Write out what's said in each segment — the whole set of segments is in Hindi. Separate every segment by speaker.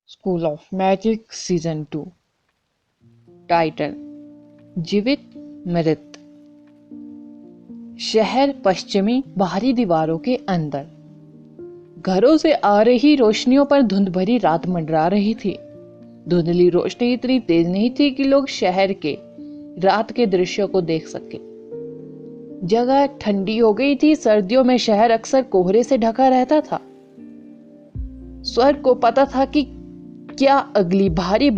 Speaker 1: School of magic season 2। Title जीवित मृत। शहर पश्चिमी बाहरी दीवारों के अंदर। घरों से आ रही रोशनियों पर धुंध भरी रात मंडरा रही थी। धुंधली रोशनी इतनी तेज नहीं थी कि लोग शहर के रात के दृश्यों को देख सके। जगह ठंडी हो गई थी। सर्दियों में शहर अक्सर कोहरे से ढका रहता था। स्वर्ग को पता था कि क्या अगली भारी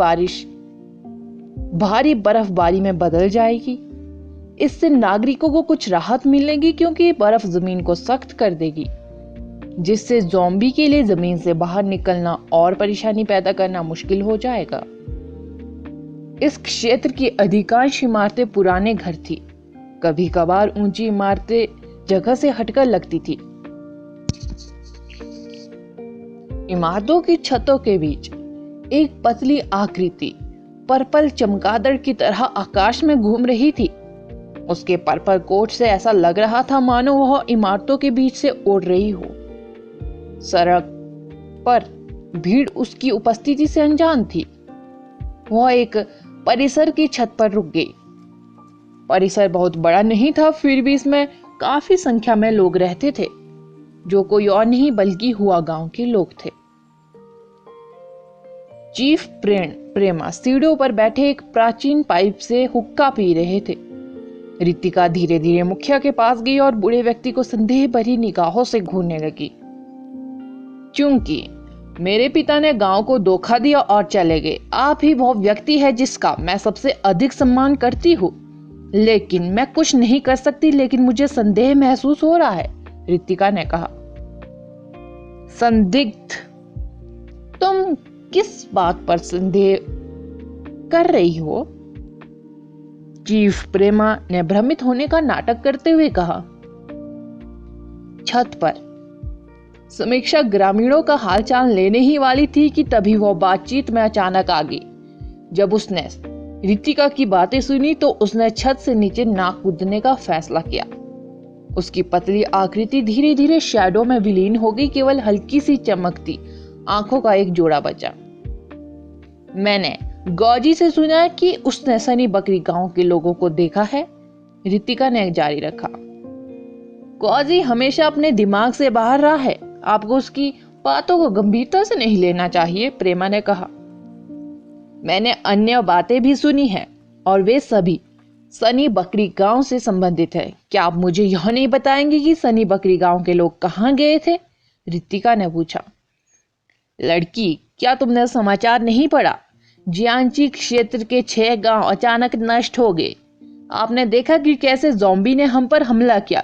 Speaker 1: बर्फबारी में बदल जाएगी। इससे नागरिकों को कुछ राहत मिलेगी क्योंकि बर्फ जमीन को सख्त कर देगी, जिससे ज़ॉम्बी के लिए जमीन से बाहर निकलना और परेशानी पैदा करना मुश्किल हो जाएगा। इस क्षेत्र की अधिकांश इमारतें पुराने घर थी। कभी कभार ऊंची इमारतें जगह से हटकर लगती थी। इमारतों की छतों के बीच एक पतली आकृति पर्पल चमगादड़ की तरह आकाश में घूम रही थी। उसके पर्पल कोट से ऐसा लग रहा था मानो वह इमारतों के बीच से उड़ रही हो। सड़क पर भीड़ उसकी उपस्थिति से अनजान थी। वह एक परिसर की छत पर रुक गई। परिसर बहुत बड़ा नहीं था, फिर भी इसमें काफी संख्या में लोग रहते थे, जो कोई और नहीं बल्कि हुआ गांव के लोग थे। चीफ प्रेमा सीढ़ियों पर बैठे एक प्राचीन पाइप से हुक्का पी रहे थे। रितिका धीरे धीरे मुखिया के पास गई और बूढ़े व्यक्ति को संदेह भरी निगाहों से घूरने लगी। क्योंकि मेरे पिता ने गांव को धोखा दिया और चले गए। आप ही वो व्यक्ति है जिसका मैं सबसे अधिक सम्मान करती हूँ, लेकिन मैं कुछ नहीं कर सकती। लेकिन मुझे संदेह महसूस हो रहा है, रितिका ने कहा। संदिग्ध? तुम किस बात पर संदेह कर रही हो? चीफ प्रेमा ने भ्रमित होने का नाटक करते हुए कहा। छत पर समीक्षा ग्रामीणों का हालचाल लेने ही वाली थी कि तभी वह बातचीत में अचानक आ गई। जब उसने रितिका की बातें सुनी तो उसने छत से नीचे ना कूदने का फैसला किया। उसकी पतली आकृति धीरे धीरे शैडो में विलीन हो गई। केवल हल्की सी चमकती आंखों का एक जोड़ा बचा। मैंने गौजी से सुना कि उसने सनी बकरी गांव के लोगों को देखा है, रितिका ने जारी रखा। गौजी हमेशा अपने दिमाग से बाहर रहा है। आपको उसकी बातों को गंभीरता से नहीं लेना चाहिए, प्रेमा ने कहा। मैंने अन्य बातें भी सुनी हैं और वे सभी सनी बकरी गांव से संबंधित है। क्या आप मुझे यह नहीं बताएंगे कि सनी बकरी गांव के लोग कहाँ गए थे? रितिका ने पूछा। लड़की, क्या तुमने समाचार नहीं पढ़ा? जियांची क्षेत्र के 6 गांव अचानक नष्ट हो गए। आपने देखा कि कैसे ज़ॉम्बी ने हम पर हमला किया।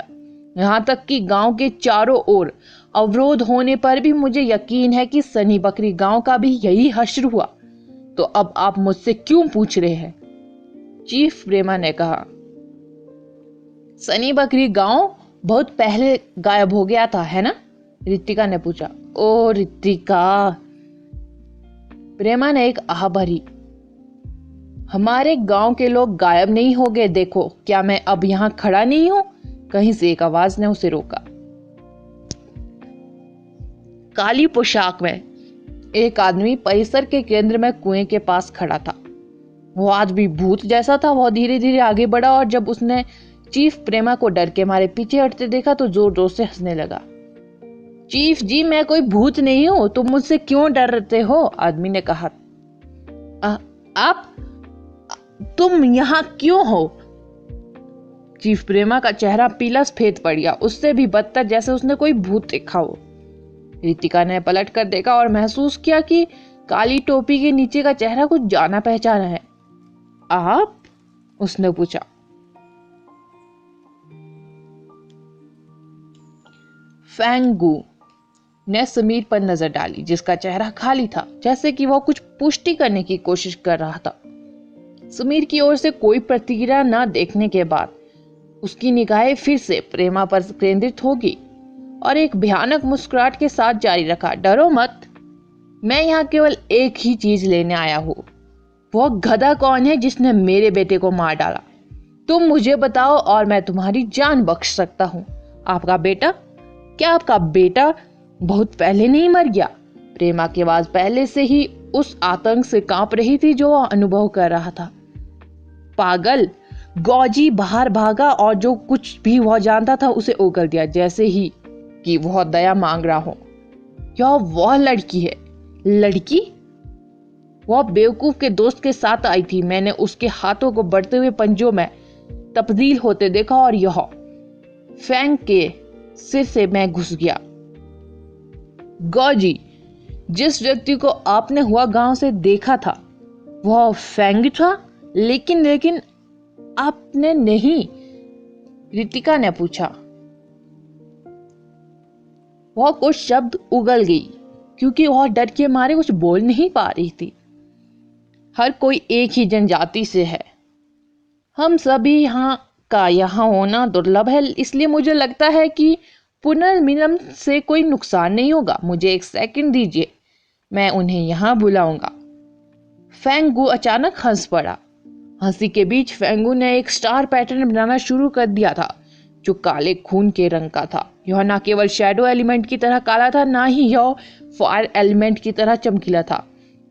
Speaker 1: यहाँ तक कि गांव के चारों ओर अवरोध होने पर भी मुझे यकीन है कि सनी बकरी गांव का भी यही हश्र हुआ। तो अब आप मुझसे क्यों पूछ रहे हैं? चीफ प्रेमा ने कहा। सनी बकरी गांव बहुत पहले गायब हो गया था, है ना? रितिका ने पूछा। ओ रितिका, प्रेमा ने एक आह भरी। हमारे गांव के लोग गायब नहीं हो गए। देखो, क्या मैं अब यहां खड़ा नहीं हूं? कहीं से एक आवाज ने उसे रोका। काली पोशाक में एक आदमी परिसर के केंद्र में कुएं के पास खड़ा था। वो आज भी भूत जैसा था। वह धीरे धीरे आगे बढ़ा और जब उसने चीफ प्रेमा को डर के मारे पीछे हटते देखा तो जोर जोर से हंसने लगा। चीफ जी, मैं कोई भूत नहीं हूं। तुम मुझसे क्यों डरते हो? आदमी ने कहा। तुम यहां क्यों हो? चीफ प्रेमा का चेहरा पीला सफेद पड़ गया, उससे भी बदतर, जैसे उसने कोई भूत देखा हो। रितिका ने पलट कर देखा और महसूस किया कि काली टोपी के नीचे का चेहरा कुछ जाना पहचाना है। आप? उसने पूछा। फैंगू ने समीर पर नजर डाली, जिसका चेहरा खाली था, जैसे कि वह कुछ पुष्टि करने की कोशिश कर रहा था। समीर की ओर से कोई प्रतिक्रिया न देखने के बाद उसकी निगाहें फिर से प्रेमा पर केंद्रित होगी और एक भयानक मुस्कुराहट के साथ जारी रखा। डरो मत, मैं यहाँ केवल एक ही चीज लेने आया हूँ। वह गधा कौन है जिसने मेरे बेटे को मार डाला? तुम मुझे बताओ और मैं तुम्हारी जान बख्श सकता हूँ। आपका बेटा? क्या आपका बेटा बहुत पहले नहीं मर गया? प्रेमा की आवाज पहले से ही उस आतंक से कांप रही थी जो वह अनुभव कर रहा था। पागल! गौजी बाहर भागा और जो कुछ भी वह जानता था उसे उगल दिया, जैसे ही कि वह दया मांग रहा हो। क्या वह लड़की है? लड़की? वह बेवकूफ के दोस्त के साथ आई थी। मैंने उसके हाथों को बढ़ते हुए पंजों में तब्दील होते देखा और यह फैंग के सिर से मैं घुस गया। गौजी, जिस व्यक्ति को आपने हुआ गांव से देखा था वह फैंग था, लेकिन आपने नहीं, रितिका ने पूछा। वह कुछ शब्द उगल गई क्योंकि वह डर के मारे कुछ बोल नहीं पा रही थी। हर कोई एक ही जनजाति से है। हम सभी यहाँ का यहाँ होना दुर्लभ है, इसलिए मुझे लगता है कि पुनर्मिलन से कोई नुकसान नहीं होगा। मुझे एक सेकंड दीजिए, मैं उन्हें यहाँ बुलाऊंगा। फेंगू अचानक हंस पड़ा। हंसी के बीच फेंगू ने एक स्टार पैटर्न बनाना शुरू कर दिया था जो काले खून के रंग का था। यह न केवल शैडो एलिमेंट की तरह काला था, ना ही यह फायर एलिमेंट की तरह चमकीला था,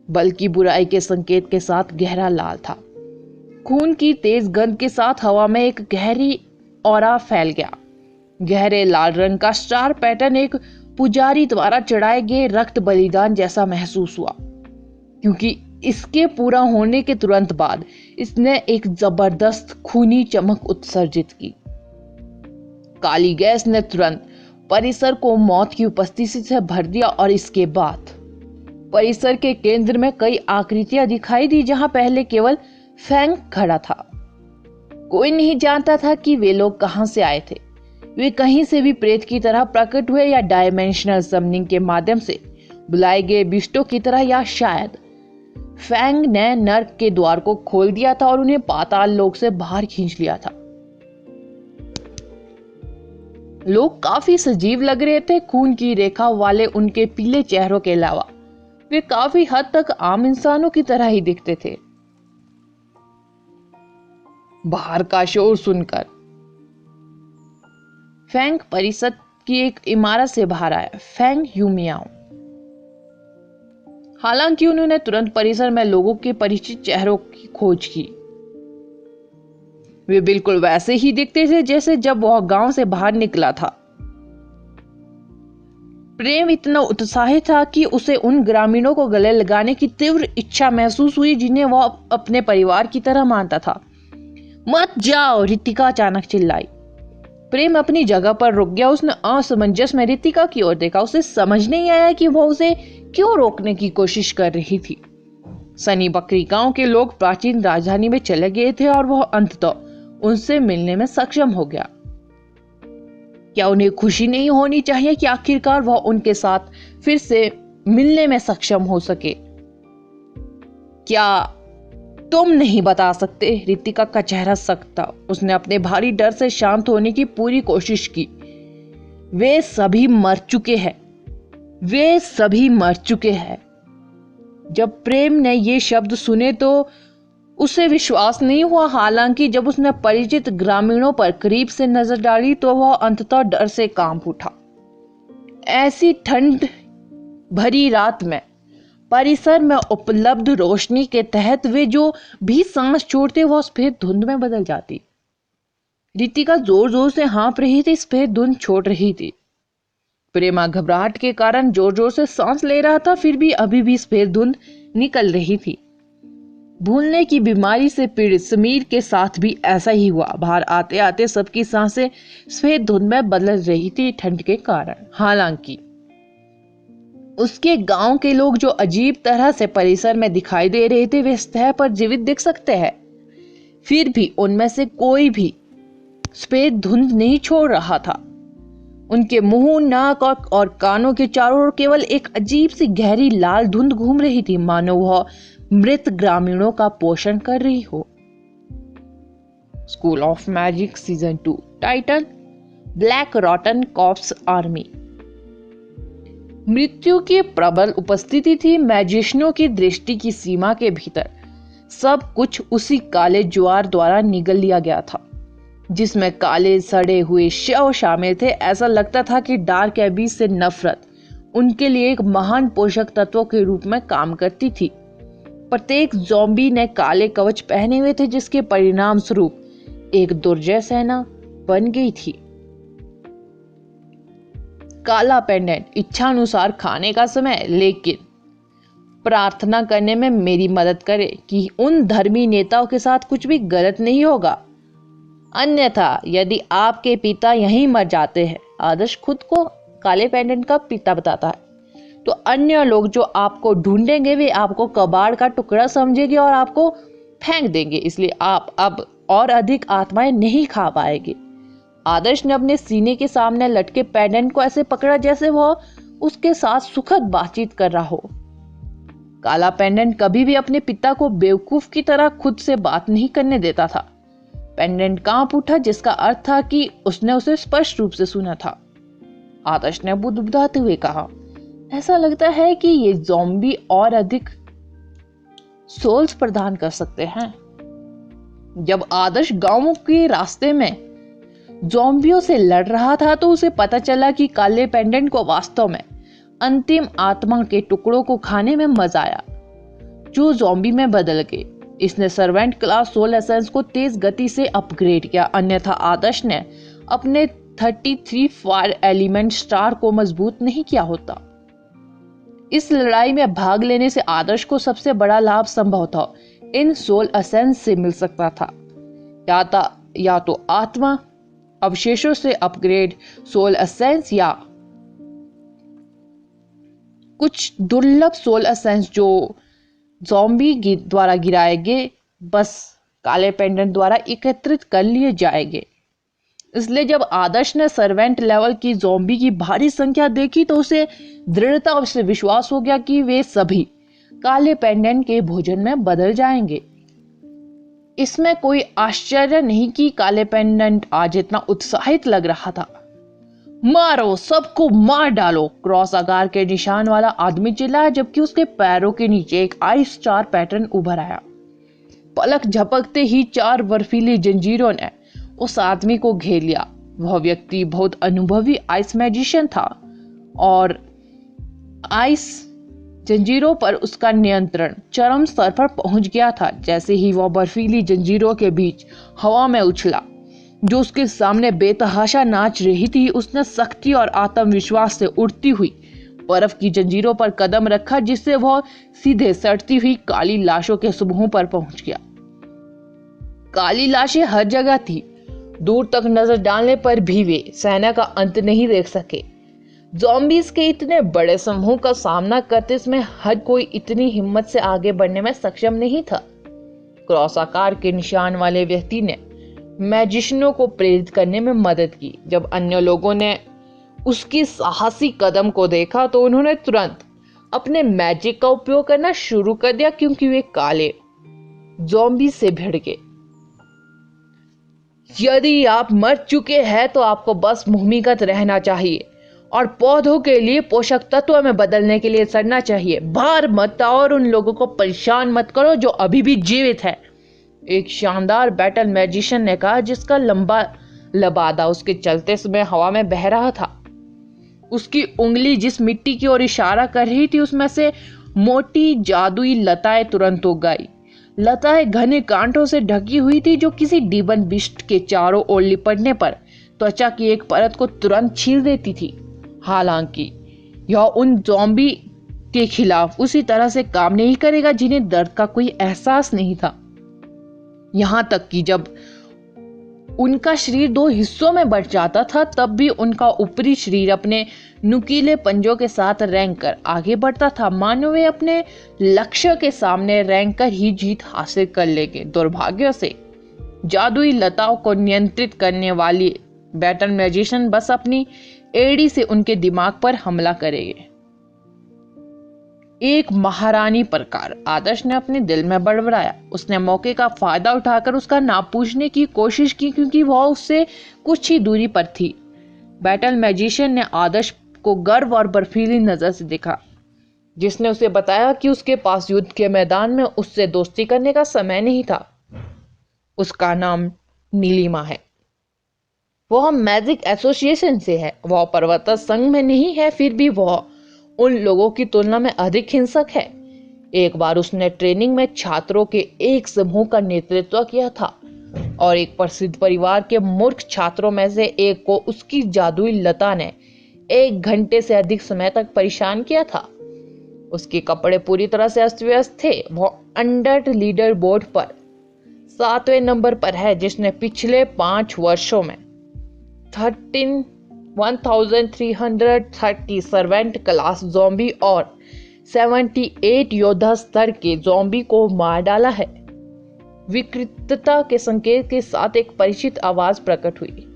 Speaker 1: बल्कि बुराई के संकेत के साथ गहरा लाल था। खून की तेज गंध के साथ हवा में एक गहरी ऑरा फैल गया। गहरे लाल रंग का स्टार पैटर्न एक पुजारी द्वारा चढ़ाए गए रक्त बलिदान जैसा महसूस हुआ, क्योंकि इसके पूरा होने के तुरंत बाद इसने एक जबरदस्त खूनी चमक उत्सर्जित की। काली गैस ने तुरंत परिसर को मौत की उपस्थिति से भर दिया और इसके बाद परिसर के केंद्र में कई आकृतियां दिखाई दी जहां पहले केवल फैंग खड़ा था। कोई नहीं जानता था कि वे लोग कहां से आए थे। वे कहीं से भी प्रेत की तरह प्रकट हुए या डायमेंशनल समनिंग के माध्यम से बुलाए गए बिष्टों की तरह, या शायद फैंग ने नर्क के द्वार को खोल दिया था और उन्हें पाताल लोक से बाहर खींच लिया था। लोग काफी सजीव लग रहे थे। खून की रेखा वाले उनके पीले चेहरों के अलावा वे काफी हद तक आम इंसानों की तरह ही दिखते थे। बाहर का शोर सुनकर फैंग परिसर की एक इमारत से बाहर आया। फैंग यूमियाओ। हालांकि उन्होंने तुरंत परिसर में लोगों के परिचित चेहरों की खोज की। वे बिल्कुल वैसे ही दिखते थे जैसे जब वह गांव से बाहर निकला था। प्रेम इतना उत्साहित था कि उसे उन ग्रामीणों को गले लगाने की तीव्र इच्छा महसूस हुई जिन्हें वह अपने परिवार की तरह मानता था। मत जाओ, रितिका अचानक चिल्लाई। प्रेम अपनी जगह पर रुक गया। उसने असमंजस में रितिका की ओर देखा। उसे समझ नहीं आया कि वह उसे क्यों रोकने की कोशिश कर रही थी। सनी बकरी गांव के लोग प्राचीन राजधानी में चले गए थे और वह अंततः उनसे मिलने में सक्षम हो गया। क्या उन्हें खुशी नहीं होनी चाहिए कि आखिरकार वह उनके साथ फिर से मिलने में सक्षम हो सके? क्या तुम नहीं बता सकते? रितिका का चेहरा सख्त था। उसने अपने भारी डर से शांत होने की पूरी कोशिश की। वे सभी मर चुके हैं। वे सभी मर चुके हैं। जब प्रेम ने ये शब्द सुने तो उसे विश्वास नहीं हुआ। हालांकि जब उसने परिचित ग्रामीणों पर करीब से नजर डाली तो वह अंततः डर से कांप उठा। ऐसी ठंड भरी रात में परिसर में उपलब्ध रोशनी के तहत वे जो भी सांस छोड़ते वह सफेद धुंध में बदल जाती। रितिका जोर जोर से हाँफ रही थी, सफेद धुंध छोड़ रही थी। प्रेमा घबराहट के कारण जोर जोर से सांस ले रहा था, फिर भी अभी भी सफेद धुंध निकल रही थी। भूलने की बीमारी से पीड़ित समीर के साथ भी ऐसा ही हुआ। बाहर आते आते सबकी सांसें सफेद धुंध में बदल रही थी ठंड के कारण। हालांकि उसके गांव के लोग जो अजीब तरह से परिसर में दिखाई दे रहे थे वे सतह पर जीवित दिख सकते हैं, फिर भी उनमें से कोई भी सफेद धुंध नहीं छोड़ रहा था। उनके मुंह, नाक और कानों के चारों ओर केवल एक अजीब सी गहरी लाल धुंध घूम रही थी, मानो वह मृत ग्रामीणों का पोषण कर रही हो। School of magic season 2 title black rotten corpse army. मृत्यु की प्रबल उपस्थिति थी। मैजिशियनों की दृष्टि की सीमा के भीतर सब कुछ उसी काले ज्वार द्वारा निगल लिया गया था, जिसमें काले सड़े हुए शव शामिल थे। ऐसा लगता था कि डार्क एबिस से नफरत उनके लिए एक महान पोषक तत्व के रूप में काम करती थी। प्रत्येक ज़ॉम्बी ने काले कवच पहने हुए थे, जिसके परिणाम स्वरूप एक दुर्जय सेना बन गई थी। काला पेंडेंट, इच्छानुसार खाने का समय, लेकिन प्रार्थना करने में मेरी मदद करे कि उन धर्मी नेताओं के साथ कुछ भी गलत नहीं होगा, अन्यथा यदि आपके पिता यहीं मर जाते हैं, आदर्श खुद को काले पेंडेंट का पिता बताता है, तो अन्य लोग जो आपको ढूंढेंगे वे आपको कबाड़ का टुकड़ा समझेंगे और आपको फेंक देंगे। इसलिए आप अब और अधिक आत्माएं नहीं खा पाएंगे। आदर्श ने अपने सीने के सामने लटके पेंडेंट को ऐसे पकड़ा जैसे वह उसके साथ सुखद बातचीत कर रहा हो। काला पेंडेंट कभी भी अपने पिता को बेवकूफ की तरह खुद से बात नहीं करने देता था। पेंडेंट कांप उठा, जिसका अर्थ था कि उसने उसे स्पष्ट रूप से सुना था। आदर्श ने बुदबुदाते हुए कहा, ऐसा लगता है कि ये ज़ॉम्बी और अधिक सोल्स प्रदान कर सकते हैं। जब आदर्श गांव के रास्ते में ज़ॉम्बियों से लड़ रहा था तो उसे पता चला कि काले पेंडेंट को वास्तव में अंतिम आत्मा के टुकड़ों को खाने में मजा आया, जो ज़ॉम्बी में बदल गए। इसने सर्वेंट क्लास सोल एसेंस को तेज गति से अपग्रेड किया, अन्यथा आदर्श ने अपने 33 फायर एलिमेंट स्टार को मजबूत नहीं किया होता। इस लड़ाई में भाग लेने से आदर्श को सबसे बड़ा लाभ संभवतः इन सोल एसेंस से मिल सकता था, या तो आत्मा अवशेषों से अपग्रेड सोल एसेंस या कुछ दुर्लभ सोल एसेंस जो ज़ॉम्बी द्वारा गिराए गए बस काले पेंडेंट द्वारा एकत्रित कर लिए जाएंगे। इसलिए जब आदर्श ने सर्वेंट लेवल की ज़ॉम्बी की भारी संख्या देखी तो उसे दृढ़ता से विश्वास हो गया कि वे सभी काले पेंडेंट के भोजन में बदल जाएंगे। इसमें कोई आश्चर्य नहीं कि काले पेंडेंट आज इतना उत्साहित लग रहा था। मारो, सबको मार डालो, क्रॉस आकार के निशान वाला आदमी चिल्लाया, जबकि उसके पैरों के नीचे एक आइस स्टार पैटर्न उभर आया। पलक झपकते ही 4 बर्फीली जंजीरों ने उस आदमी को घेर लिया। वह व्यक्ति बहुत अनुभवी आइस मैजिशियन था और आइस जंजीरों पर उसका नियंत्रण चरम स्तर पर पहुंच गया था। जैसे ही वह बर्फीली जंजीरों के बीच हवा में उछला जो उसके सामने बेतहाशा नाच रही थी, उसने सख्ती और आत्मविश्वास से उड़ती हुई बर्फ की जंजीरों पर कदम रखा, जिससे वह सीधे सड़ती हुई काली लाशों के समूह पर पहुंच गया। काली लाशें हर जगह थी। दूर तक नजर डालने पर भी वे सेना का अंत नहीं देख सके। ज़ॉम्बीज के इतने बड़े समूह का सामना करते इसमें हर कोई इतनी हिम्मत से आगे बढ़ने में सक्षम नहीं था। क्रॉस आकार के निशान वाले व्यक्ति ने मैजिशियनों को प्रेरित करने में मदद की। जब अन्य लोगों ने उसकी साहसी कदम को देखा तो उन्होंने तुरंत अपने मैजिक का उपयोग करना शुरू कर दिया, क्योंकि वे काले ज़ॉम्बी से भिड़ गए। यदि आप मर चुके हैं तो आपको बस भूमिगत रहना चाहिए और पौधों के लिए पोषक तत्वों में बदलने के लिए सड़ना चाहिए। बाहर मत आओ और उन लोगों को परेशान मत करो जो अभी भी जीवित है, एक शानदार बैटल मैजिशियन ने कहा, जिसका लंबा लबादा उसके चलते समय हवा में बह रहा था। उसकी उंगली जिस मिट्टी की ओर इशारा कर रही थी उसमें से मोटी जादुई लताएं तुरंत उग गई। लताएं घने कांटों से ढकी हुई थी जो किसी डिबन बिस्ट के चारों ओर लिपटने पर त्वचा की एक परत को तुरंत छील देती थी। हालांकि यह उन ज़ॉम्बी के खिलाफ उसी तरह से काम नहीं करेगा जिन्हें दर्द का कोई एहसास नहीं था। यहां तक कि जब उनका शरीर 2 हिस्सों में बंट जाता था तब भी उनका ऊपरी शरीर अपने नुकीले पंजों के साथ रेंग कर आगे बढ़ता था, मानो वे अपने लक्ष्य के सामने रेंग कर ही जीत हासिल कर लेंगे। दुर्भाग्य से जादुई लताओं को नियंत्रित करने वाली बैटल मैजिशियन बस अपनी एड़ी से उनके दिमाग पर हमला करेंगे। एक महारानी प्रकार, आदर्श ने अपने दिल में बड़बड़ाया। उसने मौके का फायदा उठाकर उसका नाम पूछने की कोशिश की, क्योंकि वह उससे कुछ ही दूरी पर थी। बैटल मैजिशियन ने आदर्श को गर्व और बर्फीली नजर से देखा, जिसने उसे बताया कि उसके पास युद्ध के मैदान में उससे दोस्ती करने का समय नहीं था। उसका नाम नीलिमा है। वह मैजिक एसोसिएशन से है। वह पर्वत संघ में नहीं है, फिर भी वह उन लोगों की तुलना में अधिक हिंसक है। एक बार उसने ट्रेनिंग में छात्रों के एक समूह का नेतृत्व किया था और एक प्रसिद्ध परिवार के मूर्ख छात्रों में से एक को उसकी जादुई लता ने 1 घंटे से अधिक समय तक परेशान किया था। उसके कपड़े पूरी तरह से अस्त व्यस्त थे। वो अंडर लीडर बोर्ड पर 7वें नंबर पर है, जिसने पिछले 5 वर्षों में 1330 सर्वेंट क्लास ज़ॉम्बी और 78 योद्धा स्तर के ज़ॉम्बी को मार डाला है। विकृतता के संकेत के साथ एक परिचित आवाज प्रकट हुई।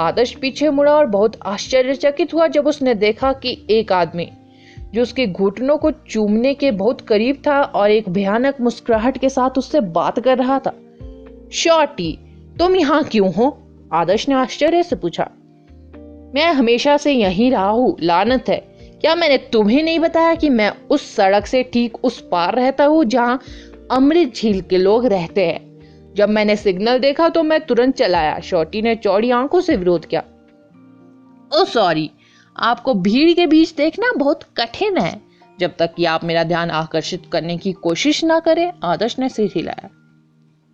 Speaker 1: आदर्श पीछे मुड़ा और बहुत आश्चर्यचकित हुआ जब उसने देखा कि एक आदमी जो उसके घुटनों को चूमने के बहुत करीब था और एक भयानक मुस्कुराहट के साथ उससे बात कर रहा था। शॉर्टी, तुम यहाँ क्यों हो? आदर्श ने आश्चर्य से पूछा। मैं हमेशा से यहीं रहा हूँ, लानत है। क्या मैंने तुम्हें नहीं बताया कि मैं उस सड़क से ठीक उस पार रहता हूँ जहाँ अमृत झील के लोग रहते हैं? जब मैंने सिग्नल देखा तो मैं तुरंत चलाया। शॉर्टी ने चौड़ी आंखों से विरोध किया। ओ सॉरी, आपको भीड़ के बीच देखना बहुत कठिन है जब तक कि आप मेरा ध्यान आकर्षित करने की कोशिश ना करें। आदर्श ने सिर हिलाया।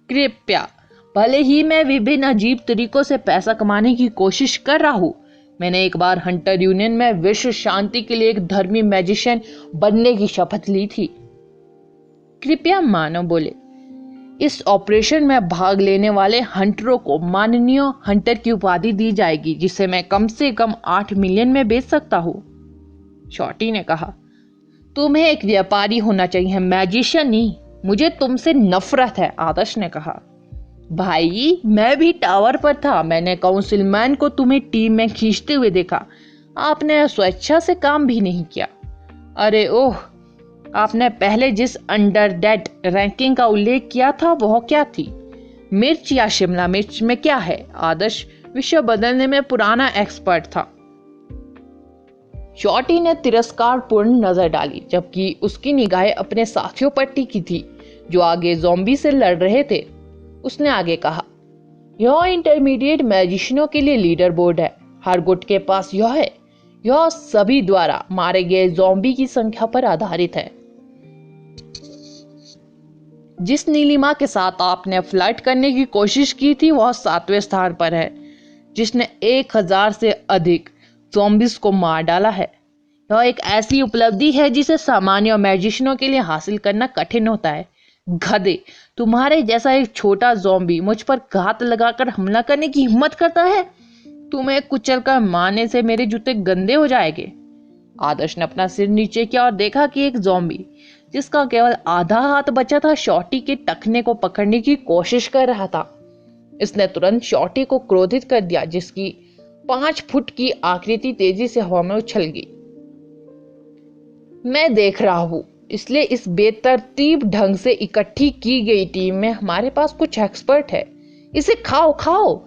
Speaker 1: कृपया, भले ही मैं विभिन्न अजीब तरीकों से पैसा कमाने की कोशिश कर रहा हूँ, मैंने एक बार हंटर यूनियन में विश्व शांति के लिए एक धर्मी मैजिशियन बनने की शपथ ली थी। कृपया मानो, बोले। इस ऑपरेशन में भाग लेने वाले हंटरों को माननीय हंटर की उपाधि दी जाएगी, जिसे मैं कम से कम 8 मिलियन में बेच सकता हूँ। शॉर्टी ने कहा। तुम्हें एक व्यापारी होना चाहिए, मैजिशियन नहीं। मुझे तुमसे नफरत है, आदर्श ने कहा। भाई, मैं भी टावर पर था। मैंने काउंसिलमैन को तुम्हें टीम में खींचते हुए देखा। आपने स्वेच्छा से काम भी नहीं किया। अरे ओह, आपने पहले जिस अंडर डेड रैंकिंग का उल्लेख किया था वह क्या थी? मिर्च या शिमला मिर्च में क्या है? आदर्श विषय बदलने में पुराना एक्सपर्ट था। शॉर्टी ने तिरस्कारपूर्ण नजर डाली, जबकि उसकी निगाहें अपने साथियों पर टिकी थी जो आगे ज़ॉम्बी से लड़ रहे थे। उसने आगे कहा, यह इंटरमीडिएट मैजिशियनों के लिए लीडर बोर्ड है। हर गुट के पास यह है। यह सभी द्वारा मारे गए ज़ॉम्बी की संख्या पर आधारित है। जिस नीलिमा के साथ आपने फ्लर्ट करने की कोशिश की थी वह 7वें स्थान पर है, जिसने 1000 से अधिक ज़ॉम्बीज को मार डाला है। यह एक ऐसी उपलब्धि है जिसे सामान्य मैजिशियनों के लिए हासिल करना कठिन होता है। गधे, तुम्हारे जैसा एक छोटा ज़ॉम्बी मुझ पर घात लगाकर हमला करने की हिम्मत करता है? तुम्हें कुचलकर मारने से मेरे जूते गंदे हो जाएंगे। आदर्श ने अपना सिर नीचे किया और देखा कि एक ज़ॉम्बी जिसका केवल आधा हाथ बचा था शॉर्टी के टखने को पकड़ने की कोशिश कर रहा था। इसने तुरंत शॉर्टी को क्रोधित कर दिया, जिसकी 5 फुट की आकृति तेजी से हवा में उछल गई। मैं देख रहा हूं, इसलिए इस बेतरतीब ढंग से इकट्ठी की गई टीम में हमारे पास कुछ एक्सपर्ट है। इसे खाओ खाओ,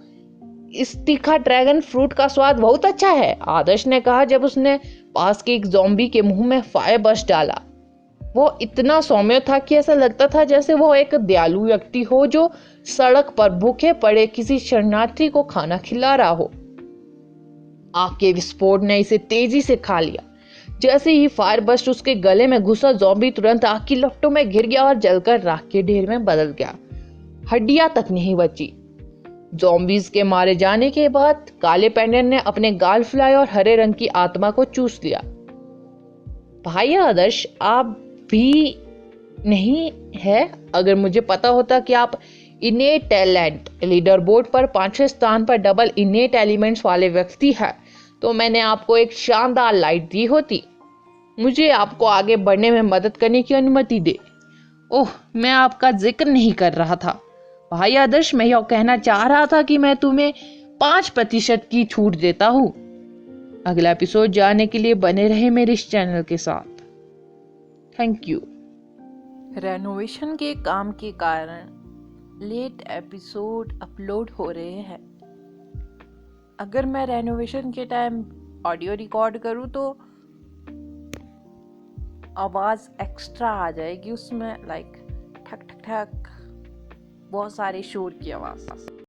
Speaker 1: इस तीखा ड्रैगन फ्रूट का स्वाद बहुत अच्छा है, आदर्श ने कहा जब उसने पास के एक ज़ॉम्बी के मुंह में फायर बस्ट डाला। वो इतना सौम्य था कि ऐसा लगता था जैसे वो एक दयालु व्यक्ति हो जो सड़क पर भूखे पड़े किसी शरणार्थी को खाना खिला रहा हो। आग के विस्फोट ने इसे तेजी से खा लिया। जैसे ही फायर बस्ट उसके गले में घुसा, ज़ॉम्बी तुरंत आग की लपटों में घिर गया और जलकर राख के ढेर में बदल गया। हड्डियां तक नहीं बची। ज़ॉम्बीज के मारे जाने के बाद काले पेंडेंट ने अपने गाल फुलाए और हरे रंग की आत्मा को चूस लिया। भाई आदर्श, आप भी नहीं है? अगर मुझे पता होता कि आप इनेट टैलेंट लीडर बोर्ड पर 5वें स्थान पर डबल इनेट एलिमेंट्स वाले व्यक्ति हैं, तो मैंने आपको एक शानदार लाइट दी होती। मुझे आपको आगे बढ़ने में मदद करने की अनुमति दे। ओह, मैं आपका जिक्र नहीं कर रहा था भाई आदर्श। मैं यह कहना चाह रहा था कि मैं तुम्हें 5% की छूट देता हूँ। अगला एपिसोड जानने के लिए बने रहे मेरे इस चैनल के साथ। Thank you. रेनोवेशन के काम के कारण लेट एपिसोड अपलोड हो रहे हैं। अगर मैं रेनोवेशन के टाइम ऑडियो रिकॉर्ड करूँ तो आवाज़ एक्स्ट्रा आ जाएगी उसमें, लाइक ठक ठक ठक, बहुत सारे शोर की आवाज़।